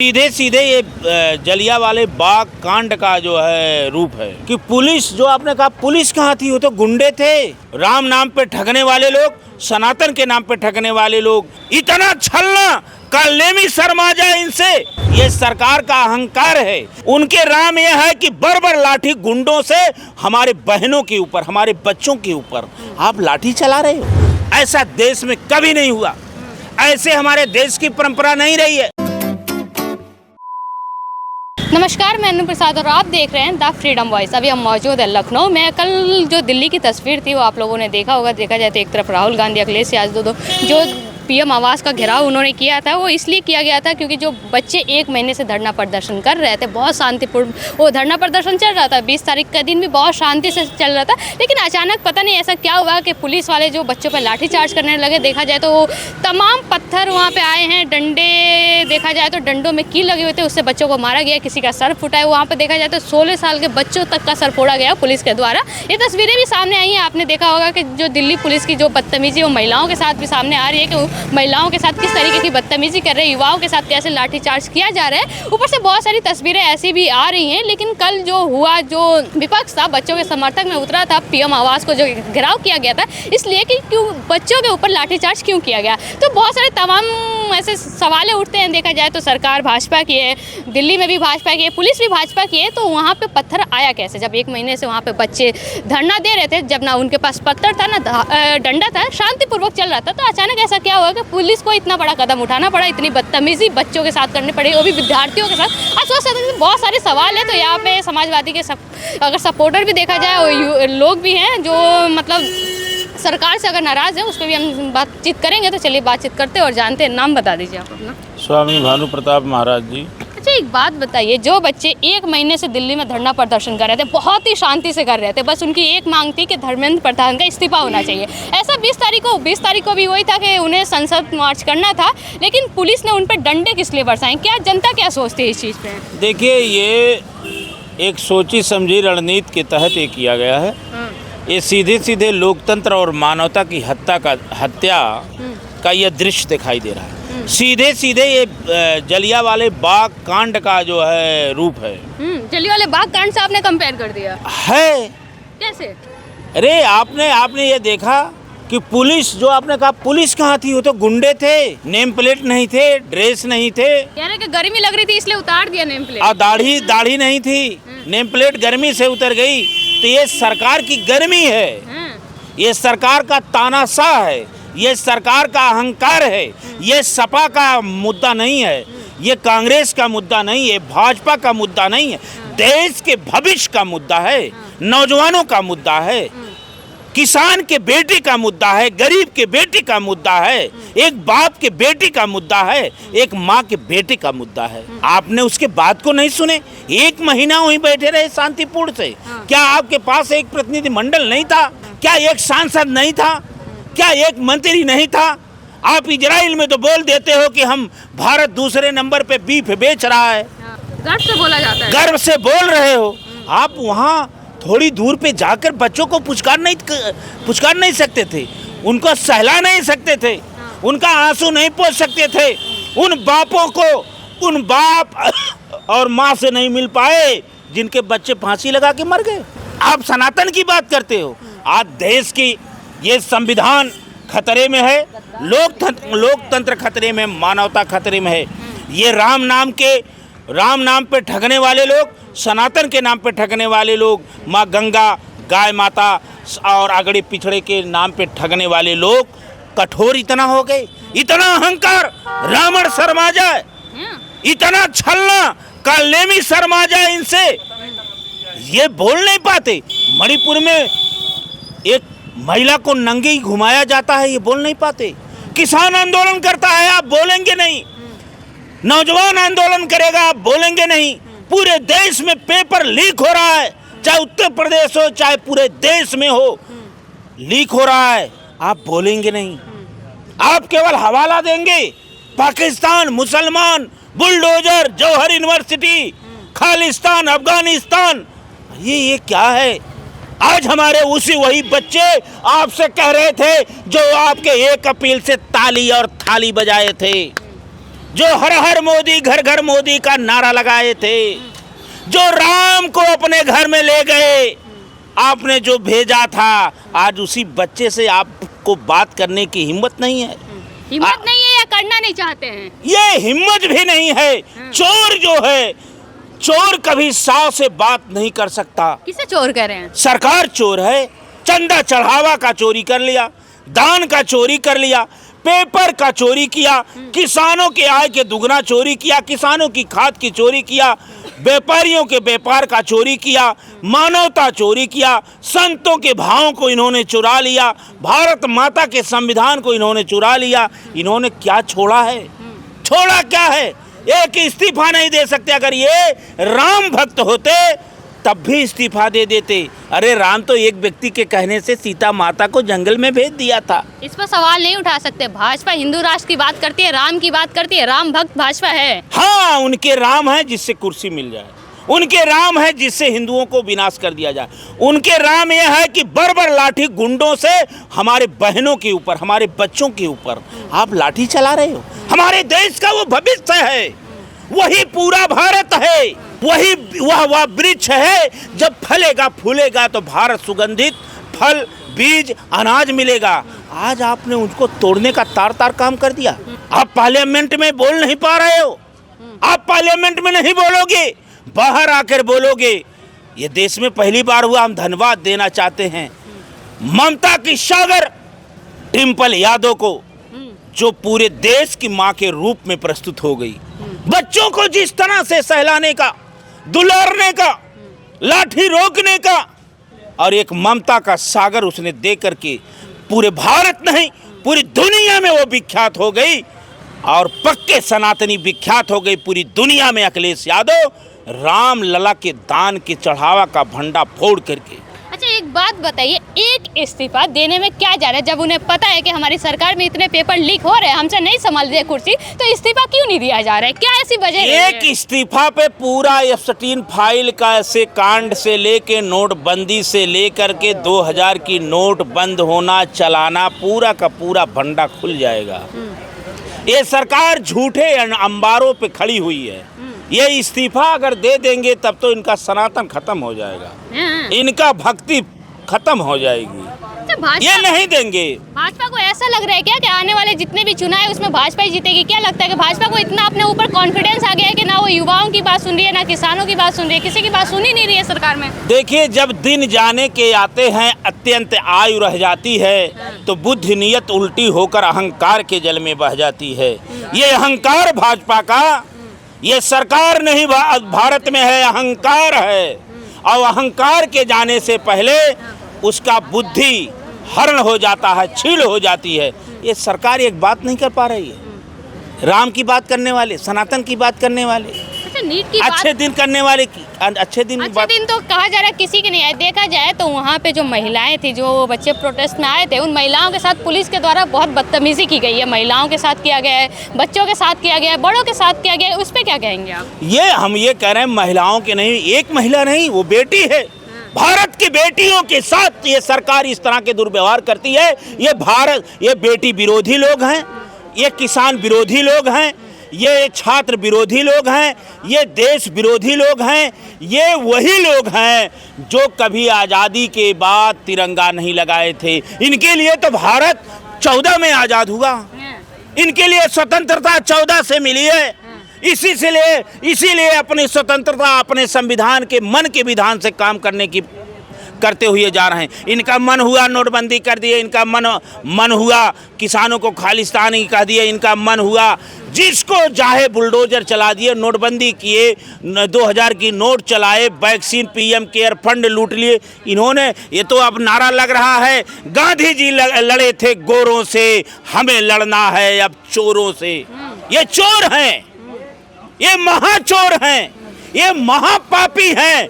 सीधे सीधे ये जलियांवाले बाग कांड का जो है रूप है कि पुलिस, जो आपने कहा पुलिस कहाँ थी, वो तो गुंडे थे। राम नाम पे ठगने वाले लोग, सनातन के नाम पे ठगने वाले लोग, इतना छलना, कलेमी शर्म आ जाए इनसे। ये सरकार का अहंकार है। उनके राम यह है कि बरबर लाठी गुंडों से हमारे बहनों के ऊपर, हमारे बच्चों के ऊपर आप लाठी चला रहे हो। ऐसा देश में कभी नहीं हुआ, ऐसे हमारे देश की परंपरा नहीं रही है। नमस्कार, मैं अनु प्रसाद और आप देख रहे हैं द फ्रीडम वॉइस। अभी हम मौजूद है लखनऊ में। कल जो दिल्ली की तस्वीर थी वो आप लोगों ने देखा होगा। देखा जाए तो एक तरफ राहुल गांधी, अखिलेश यादव जो पीएम आवास का घेराव उन्होंने किया था, वो इसलिए किया गया था क्योंकि जो बच्चे 1 महीने से धरना प्रदर्शन कर रहे थे, बहुत शांतिपूर्ण वो धरना प्रदर्शन चल रहा था। 20 तारीख का दिन भी बहुत शांति से चल रहा था, लेकिन अचानक पता नहीं ऐसा क्या हुआ कि पुलिस वाले जो बच्चों पर लाठीचार्ज करने लगे। देखा जाए तो तमाम पत्थर वहाँ पे आए हैं, डंडे, देखा जाए तो डंडों में कील लगे हुए थे, उससे बच्चों को मारा गया, किसी का सर फुटा है। वहाँ पर देखा जाए तो 16 साल के बच्चों तक का सर फोड़ा गया पुलिस के द्वारा। ये तस्वीरें भी सामने आई हैं। आपने देखा होगा कि जो दिल्ली पुलिस की जो बदतमीजी वो महिलाओं के साथ भी सामने आ रही है कि महिलाओं के साथ किस तरीके की बदतमीजी कर रहे हैं, युवाओं के साथ कैसे लाठीचार्ज किया जा रहा है। ऊपर से बहुत सारी तस्वीरें ऐसी भी आ रही हैं। लेकिन कल जो हुआ, जो विपक्ष था बच्चों के समर्थक में उतरा था, पीएम आवास को जो घेराव किया गया था, इसलिए कि क्यों बच्चों के ऊपर लाठीचार्ज क्यों किया गया। तो बहुत सारे तमाम ऐसे सवाल उठते हैं। देखा जाए तो सरकार भाजपा की है, दिल्ली में भी भाजपा की है, पुलिस भी भाजपा की है, तो वहाँ पे पत्थर आया कैसे? जब 1 महीने से वहाँ पे बच्चे धरना दे रहे थे, जब ना उनके पास पत्थर था ना डंडा था, शांतिपूर्वक चल रहा था, तो अचानक ऐसा क्या हुआ कि पुलिस को इतना बड़ा कदम उठाना पड़ा, इतनी बदतमीजी बच्चों के साथ करनी पड़ी, वो भी विद्यार्थियों के साथ। आप सोच सकते हैं बहुत सारे सवाल है। तो यहाँ पे समाजवादी के अगर सपोर्टर भी देखा जाए और लोग भी हैं जो मतलब सरकार से अगर नाराज़ है, उस पर भी हम बातचीत करेंगे। तो चलिए बातचीत करते हैं और जानते हैं। नाम बता दीजिए आप अपना। स्वामी भानु प्रताप महाराज जी। अच्छा, एक बात बताइए, जो बच्चे 1 महीने से दिल्ली में धरना प्रदर्शन कर रहे थे, बहुत ही शांति से कर रहे थे, बस उनकी एक मांग थी कि धर्मेंद्र प्रधान का इस्तीफा होना चाहिए। ऐसा 20 तारीख को भी वही था कि उन्हें संसद मार्च करना था, लेकिन पुलिस ने उन पर डंडे किस लिए बरसाए? क्या जनता क्या सोचती है इस चीज़ पे? देखिए, ये एक सोची समझी रणनीति के तहत ये किया गया है। ये सीधे सीधे लोकतंत्र और मानवता की हत्या का यह दृश्य दिखाई दे रहा है। सीधे सीधे ये जलियांवाले बाग कांड का जो है रूप है। जलियांवाले बाग कांड से आपने कंपेयर कर दिया है? कैसे? अरे आपने ये देखा कि पुलिस, जो आपने कहा पुलिस कहाँ थी, वो तो गुंडे थे। नेम प्लेट नहीं थे, ड्रेस नहीं थे। कह रहे कि गर्मी लग रही थी इसलिए उतार दिया नेम प्लेट। और दाढ़ी नहीं थी, नेम प्लेट गर्मी से उतर गई। तो ये सरकार की गर्मी है, ये सरकार का तानाशाह है, ये सरकार का अहंकार है। ये सपा का मुद्दा नहीं है, ये कांग्रेस का मुद्दा नहीं है, भाजपा का मुद्दा नहीं है, देश के भविष्य का मुद्दा है, नौजवानों का मुद्दा है, किसान के बेटे का मुद्दा है, गरीब के बेटे का मुद्दा है, एक बाप के बेटे का मुद्दा है, एक माँ के बेटे का मुद्दा है। आपने उसके बात को नहीं सुने? 1 महीना वहीं बैठे रहे शांतिपूर्ण से। क्या आपके पास एक प्रतिनिधि मंडल नहीं था? क्या एक सांसद नहीं था? क्या एक मंत्री नहीं था? आप इजराइल में तो बोल देते हो कि हम भारत दूसरे नंबर पे बीफ बेच रहा है, गर्व से बोला जाता है, गर्व से बोल रहे हो। आप वहाँ थोड़ी दूर पे जाकर बच्चों को पुचकार नहीं सकते थे, उनको सहला नहीं सकते थे, उनका आंसू नहीं पोंछ सकते थे। उन बापों को, उन बाप और माँ से नहीं मिल पाए जिनके बच्चे फांसी लगा के मर गए। आप सनातन की बात करते हो। आज देश की ये संविधान खतरे में है, लोकतंत्र खतरे में, मानवता खतरे में है। ये राम नाम पे ठगने वाले लोग, सनातन के नाम पे ठगने वाले लोग, माँ गंगा, गाय माता और अगड़े पिछड़े के नाम पे ठगने वाले लोग कठोर इतना हो गए, इतना अहंकार, रावण शर्मा जाए, इतना छलना, कलेमी शर्मा जाए इनसे। ये बोल नहीं पाते। मणिपुर में एक महिला को नंगी घुमाया जाता है, ये बोल नहीं पाते। किसान आंदोलन करता है, आप बोलेंगे नहीं। नौजवान आंदोलन करेगा, आप बोलेंगे नहीं। पूरे देश में पेपर लीक हो रहा है, चाहे उत्तर प्रदेश हो चाहे पूरे देश में हो, लीक हो रहा है, आप बोलेंगे नहीं। आप केवल हवाला देंगे। पाकिस्तान, मुसलमान, बुलडोजर, जौहर यूनिवर्सिटी, खालिस्तान, अफगानिस्तान, ये क्या है? आज हमारे वही बच्चे आपसे कह रहे थे जो आपके एक अपील से ताली और थाली बजाए थे। जो हर हर मोदी घर घर मोदी का नारा लगाए थे, जो राम को अपने घर में ले गए, आपने जो भेजा था, आज उसी बच्चे से आपको बात करने की हिम्मत नहीं है। हिम्मत नहीं है या करना नहीं चाहते हैं? ये हिम्मत भी नहीं है। चोर जो है, चोर कभी 100 से बात नहीं कर सकता। किसे चोर कह रहे हैं? सरकार चोर है। चंदा चढ़ावा का चोरी कर लिया, दान का चोरी कर लिया, पेपर का चोरी किया, किसानों के आय के दुगना चोरी किया, किसानों की खाद की चोरी किया, व्यापारियों के व्यापार का चोरी किया, मानवता चोरी किया, संतों के भावों को इन्होंने चुरा लिया, भारत माता के संविधान को इन्होंने चुरा लिया। इन्होंने क्या छोड़ा है? छोड़ा क्या है? एक इस्तीफा नहीं दे सकते। अगर ये राम भक्त होते तब भी इस्तीफा दे देते। अरे राम तो एक व्यक्ति के कहने से सीता माता को जंगल में भेज दिया था। इस पर सवाल नहीं उठा सकते। भाजपा हिंदू राष्ट्र की बात करती है, राम की बात करती है, राम भक्त भाजपा है। हाँ, उनके राम है जिससे कुर्सी मिल जाए, उनके राम है जिससे हिंदुओं को विनाश कर दिया जाए, उनके राम यह है कि बर्बर लाठी गुंडों से हमारे बहनों के ऊपर, हमारे बच्चों के ऊपर आप लाठी चला रहे हो। हमारे देश का वो भविष्य है, वही पूरा भारत है, वही वह वृक्ष है। जब फलेगा फूलेगा तो भारत सुगंधित फल, बीज, अनाज मिलेगा। आज आपने उनको तोड़ने का तार तार काम कर दिया। आप पार्लियामेंट में बोल नहीं पा रहे हो, आप पार्लियामेंट में नहीं बोलोगे, बाहर आकर बोलोगे। ये देश में पहली बार हुआ। हम धन्यवाद देना चाहते हैं ममता की सागर डिम्पल यादव को, जो पूरे देश की मां के रूप में प्रस्तुत हो गई। बच्चों को जिस तरह से सहलाने का, दुलारने का, लाठी रोकने का, और एक ममता का सागर उसने दे करके पूरे भारत नहीं पूरी दुनिया में वो विख्यात हो गई। और पक्के सनातनी विख्यात हो गई पूरी दुनिया में। अखिलेश यादव राम लला के दान के चढ़ावा का भंडा फोड़ करके। अच्छा, एक बात बताइए, एक इस्तीफा देने में क्या जा रहा है? जब उन्हें पता है कि हमारी सरकार में इतने पेपर लीक हो रहे हैं, हमसे नहीं संभाल रही कुर्सी, तो इस्तीफा क्यों नहीं दिया जा रहा है? क्या ऐसी वजह है? एक इस्तीफा पे पूरा F-16 फाइल का ऐसे कांड से लेके नोटबंदी से लेकर के 2000 की नोट बंद होना, चलाना, पूरा का पूरा भंडा खुल जाएगा। ये सरकार झूठे अंबारों पे खड़ी हुई है। ये इस्तीफा अगर दे देंगे तब तो इनका सनातन खत्म हो जाएगा, इनका भक्ति खत्म हो जाएगी। ये नहीं देंगे। भाजपा को ऐसा लग रहा है क्या कि आने वाले जितने भी चुनाव है उसमें भाजपा ही जीतेगी? क्या लगता है कि भाजपा को इतना अपने ऊपर कॉन्फिडेंस आ गया है कि ना वो युवाओं की बात सुन रही है, ना किसानों की बात सुन रही है, किसी की बात सुन ही नहीं रही है सरकार में? देखिए, जब दिन जाने के आते हैं, अत्यंत आयु रह जाती है, तो बुद्धि नियत उल्टी होकर अहंकार के जल में बह जाती है। ये अहंकार भाजपा का, ये सरकार नहीं भारत में है, अहंकार है। और अहंकार के जाने से पहले उसका बुद्धि हरण हो जाता है, छील हो जाती है। ये सरकार एक बात नहीं कर पा रही है। राम की बात करने वाले, सनातन की बात करने वाले, अच्छा, नीट की अच्छे दिन करने वाले की अच्छे दिन तो कहा जा रहा है किसी के नहीं है। देखा जाए तो वहाँ पे जो महिलाएं थी, जो बच्चे प्रोटेस्ट में आए थे, उन महिलाओं के साथ पुलिस के द्वारा बहुत बदतमीजी की गई है। महिलाओं के साथ किया गया है, बच्चों के साथ किया गया है, बड़ों के साथ किया गया है। उस पर क्या कहेंगे आप? हम ये कह रहे हैं, महिलाओं के नहीं, एक महिला नहीं, वो बेटी है। भारत की बेटियों के साथ ये सरकार इस तरह के दुर्व्यवहार करती है। ये बेटी विरोधी लोग हैं, ये किसान विरोधी लोग हैं, ये छात्र विरोधी लोग हैं, ये देश विरोधी लोग हैं। ये वही लोग हैं जो कभी आज़ादी के बाद तिरंगा नहीं लगाए थे। इनके लिए तो भारत 14 में आज़ाद हुआ, इनके लिए स्वतंत्रता 14 से मिली है। इसीलिए अपनी स्वतंत्रता अपने संविधान के मन के विधान से काम करते हुए जा रहे हैं। इनका मन हुआ नोटबंदी कर दिए, इनका मन हुआ किसानों को खालिस्तानी कह दिए, इनका मन हुआ जिसको चाहे बुलडोजर चला दिए, नोटबंदी किए, 2000 की नोट चलाए, वैक्सीन, PM केयर फंड लूट लिए इन्होंने। ये तो अब नारा लग रहा है, गांधी जी लड़े थे गोरों से, हमें लड़ना है अब चोरों से। ये चोर हैं, ये महाचोर हैं, ये महापापी हैं।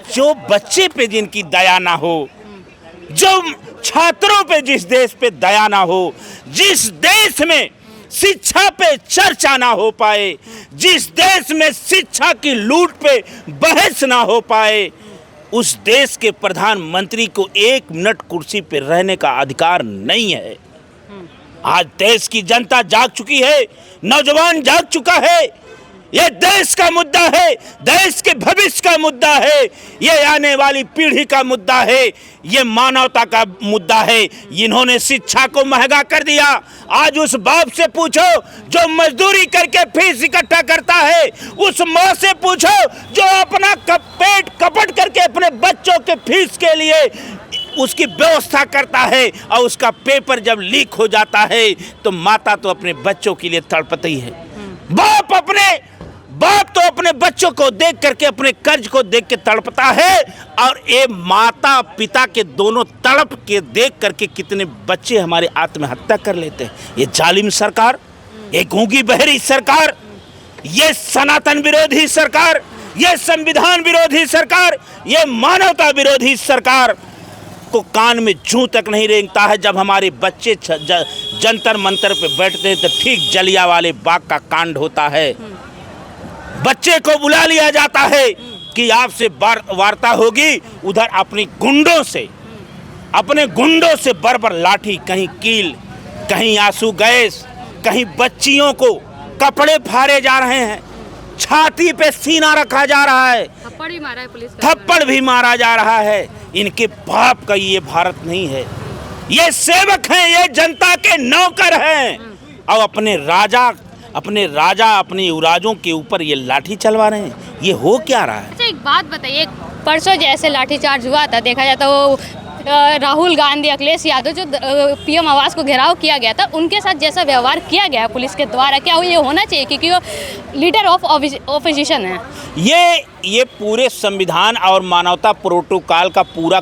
जो बच्चे पे जिनकी दया ना हो, जो छात्रों पे जिस देश पे दया ना हो, जिस देश में शिक्षा पे चर्चा ना हो पाए, जिस देश में शिक्षा की लूट पे बहस ना हो पाए, उस देश के प्रधानमंत्री को 1 मिनट कुर्सी पे रहने का अधिकार नहीं है। आज देश की जनता जाग चुकी है, नौजवान जाग चुका है। ये देश का मुद्दा है, देश के भविष्य का मुद्दा है, ये आने वाली पीढ़ी का मुद्दा है, ये मानवता का मुद्दा है। इन्होंने शिक्षा को महंगा कर दिया। आज उस बाप से पूछो जो मजदूरी करके फीस इकट्ठा करता है, उस माँ से पूछो जो अपना पेट कपट करके अपने बच्चों के फीस के लिए उसकी व्यवस्था करता है, और उसका पेपर जब लीक हो जाता है तो माता तो अपने बच्चों के लिए तड़पती है। बाप तो अपने बच्चों को देख करके अपने कर्ज को देख के तड़पता है, और ये माता पिता के दोनों तड़प के देख करके कितने बच्चे हमारे आत्महत्या कर लेते हैं। ये जालिम सरकार, ये गूंगी बहरी सरकार, ये सनातन विरोधी सरकार, ये संविधान विरोधी सरकार, ये मानवता विरोधी सरकार को कान में जूं तक नहीं रेंगता है। जब हमारे बच्चे जंतर मंतर पे बैठते हैं तो ठीक जलियांवाले बाग का कांड होता है। बच्चे को बुला लिया जाता है कि आपसे वार्ता होगी, उधर अपने गुंडों से बरबर लाठी, कहीं कील, कहीं आंसू गैस, कहीं बच्चियों को कपड़े फाड़े जा रहे हैं, छाती पे सीना रखा जा रहा है, थप्पड़ भी मारा है पुलिस का, थप्पड़ भी मारा जा रहा है। इनके बाप का ये भारत नहीं है, ये सेवक हैं, ये जनता के नौकर हैं, और अपने युवराजों के ऊपर ये लाठी चलवा रहे हैं। ये हो क्या रहा है? अच्छा एक बात बताइए, परसों जैसे लाठीचार्ज हुआ था, देखा जाता वो राहुल गांधी, अखिलेश यादव जो पीएम आवास को घेराव किया गया था, उनके साथ जैसा व्यवहार किया गया पुलिस के द्वारा, क्या वो ये होना चाहिए? क्योंकि वो लीडर ऑफ ऑपोजिशन है। ये पूरे संविधान और मानवता प्रोटोकॉल का पूरा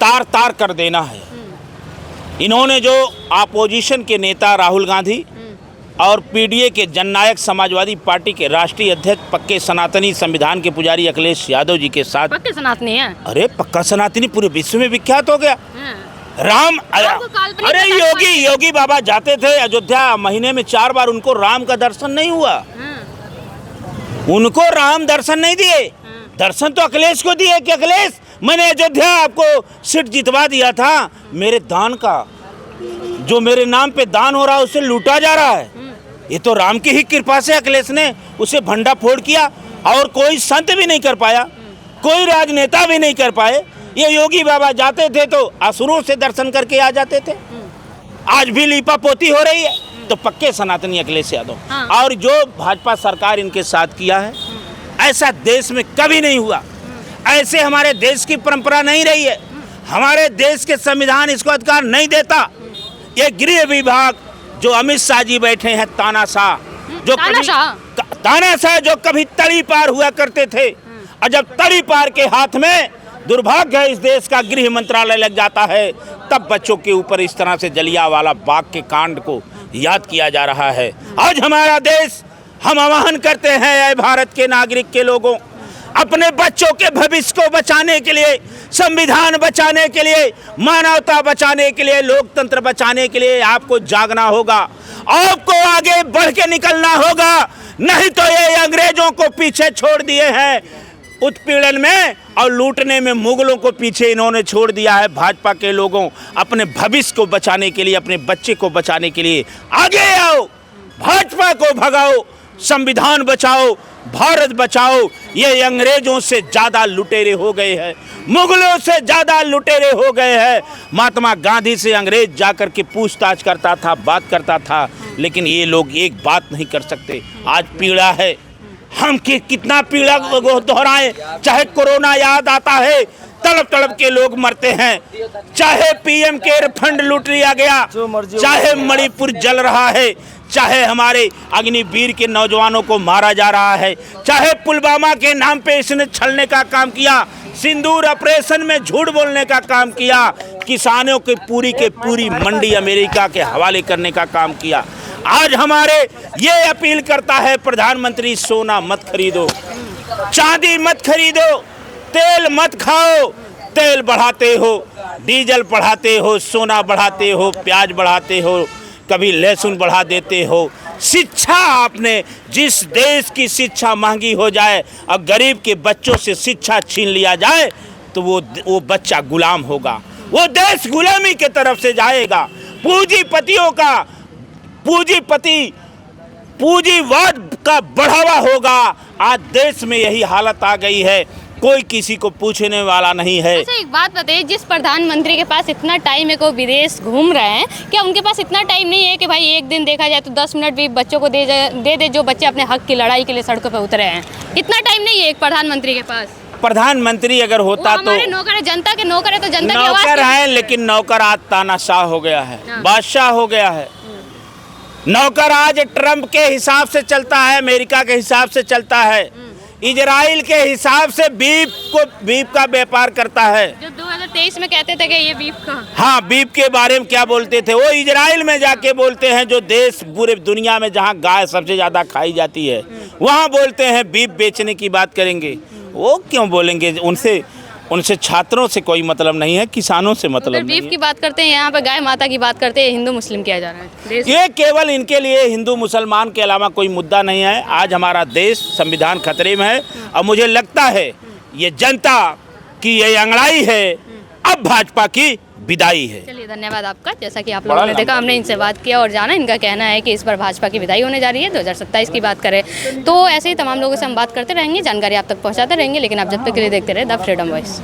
तार कर देना है। इन्होंने जो अपोजिशन के नेता राहुल गांधी और पीडीए के जननायक समाजवादी पार्टी के राष्ट्रीय अध्यक्ष, पक्के सनातनी, संविधान के पुजारी अखिलेश यादव जी के साथ, पक्के सनातनी है, अरे पक्का सनातनी पूरे विश्व में विख्यात हो गया। अरे योगी बाबा जाते थे अयोध्या, महीने में 4 बार, उनको राम का दर्शन नहीं हुआ, उनको राम दर्शन नहीं दिए, दर्शन तो अखिलेश को दिए कि अखिलेश मैंने अयोध्या आपको सीट जितवा दिया था, मेरे दान का जो मेरे नाम पे दान हो रहा है उसे लूटा जा रहा है। ये तो राम की ही कृपा से अखिलेश ने उसे भंडा फोड़ किया, और कोई संत भी नहीं कर पाया, कोई राजनेता भी नहीं कर पाए। ये योगी बाबा जाते थे तो असुरों से दर्शन करके आ जाते थे। आज भी लीपा पोती हो रही है तो पक्के सनातनी अखिलेश यादव। और जो भाजपा सरकार इनके साथ किया है, ऐसा देश में कभी नहीं हुआ, ऐसे हमारे देश की परंपरा नहीं रही है, हमारे देश के संविधान इसको अधिकार नहीं देता। ये गृह विभाग जो अमित शाह जी बैठे हैं, तानाशाह जो कभी तड़ी पार हुआ करते थे, और जब तड़ी पार के हाथ में दुर्भाग्य है इस देश का गृह मंत्रालय लग जाता है, तब बच्चों के ऊपर इस तरह से जलियांवाला बाग के कांड को याद किया जा रहा है। आज हमारा देश, हम आह्वान करते हैं भारत के नागरिक के लोगों, अपने बच्चों के भविष्य को बचाने के लिए, संविधान बचाने के लिए, मानवता बचाने के लिए, लोकतंत्र बचाने के लिए आपको जागना होगा, आपको आगे बढ़ के निकलना होगा। नहीं तो ये अंग्रेजों को पीछे छोड़ दिए हैं उत्पीड़न में और लूटने में, मुगलों को पीछे इन्होंने छोड़ दिया है। भाजपा के लोगों, अपने भविष्य को बचाने के लिए, अपने बच्चे को बचाने के लिए आगे आओ, भाजपा को भगाओ, संविधान बचाओ, भारत बचाओ। ये अंग्रेजों से ज़्यादा लुटेरे हो गए हैं, मुगलों से ज़्यादा लुटेरे हो गए हैं। महात्मा गांधी से अंग्रेज जाकर के पूछताछ करता था, बात करता था, लेकिन ये लोग एक बात नहीं कर सकते। आज पीड़ा है, हम कितना पीड़ा दोहराएं। चाहे कोरोना याद आता है, तड़प तड़प के लोग मरते हैं, चाहे पीएम केयर फंड लूट लिया गया, चाहे मणिपुर जल रहा है, चाहे हमारे अग्निवीर के नौजवानों को मारा जा रहा है, चाहे पुलवामा के नाम पे इसने छलने का काम किया, सिंदूर ऑपरेशन में झूठ बोलने का काम किया, किसानों की पूरी मंडी अमेरिका के हवाले करने का काम किया। आज हमारे ये अपील करता है प्रधानमंत्री, सोना मत खरीदो, चांदी मत खरीदो, तेल मत खाओ, तेल बढ़ाते हो, डीजल बढ़ाते हो, सोना बढ़ाते हो, प्याज बढ़ाते हो, कभी लहसुन बढ़ा देते हो। शिक्षा, आपने जिस देश की शिक्षा महंगी हो जाए और गरीब के बच्चों से शिक्षा छीन लिया जाए तो वो बच्चा गुलाम होगा, वो देश गुलामी के तरफ से जाएगा। पूंजीपतियों का पूंजीवाद का बढ़ावा होगा। आज देश में यही हालत आ गई है, कोई किसी को पूछने वाला नहीं है। अच्छा, एक बात बताइए, जिस प्रधानमंत्री के पास इतना टाइम है, को विदेश घूम रहे हैं, क्या उनके पास इतना टाइम नहीं है कि भाई एक दिन देखा जाए तो 10 मिनट भी बच्चों को दे जो बच्चे अपने हक की लड़ाई के लिए सड़कों पर उतरे हैं? इतना टाइम नहीं है एक प्रधानमंत्री के पास। प्रधानमंत्री अगर होता तो हमारे नौकर है, जनता के नौकर है, तो जनता की आवाज नौकर है, लेकिन नौकर आज तानाशाह हो गया है, बादशाह हो गया है। नौकर आज ट्रंप के हिसाब से चलता है, अमेरिका के हिसाब से चलता है, इजराइल के हिसाब से बीफ का व्यापार करता है। जो 2023 में कहते थे कि ये बीफ का, हाँ, बीफ के बारे में क्या बोलते थे, वो इजराइल में जाके बोलते हैं, जो देश पूरे दुनिया में जहाँ गाय सबसे ज़्यादा खाई जाती है, वहाँ बोलते हैं बीफ बेचने की बात करेंगे। वो क्यों बोलेंगे? उनसे छात्रों से कोई मतलब नहीं है, किसानों से मतलब नहीं बीफ की बात करते हैं, यहाँ पे गाय माता की बात करते हैं, हिंदू मुस्लिम किया जा रहा है। ये केवल इनके लिए हिंदू मुसलमान के अलावा कोई मुद्दा नहीं है। आज हमारा देश संविधान खतरे में है और मुझे लगता है ये जनता की ये अंगड़ाई है, अब भाजपा की विदाई है। चलिए, धन्यवाद आपका। जैसा कि आप लोगों ने देखा, हमने इनसे बात किया और जाना, इनका कहना है कि इस बार भाजपा की विदाई होने जा रही है। 2027 की बात करें तो ऐसे ही तमाम लोगों से हम बात करते रहेंगे, जानकारी आप तक पहुंचाते रहेंगे, लेकिन आप जब तक के लिए देखते रहे द फ्रीडम वॉइस।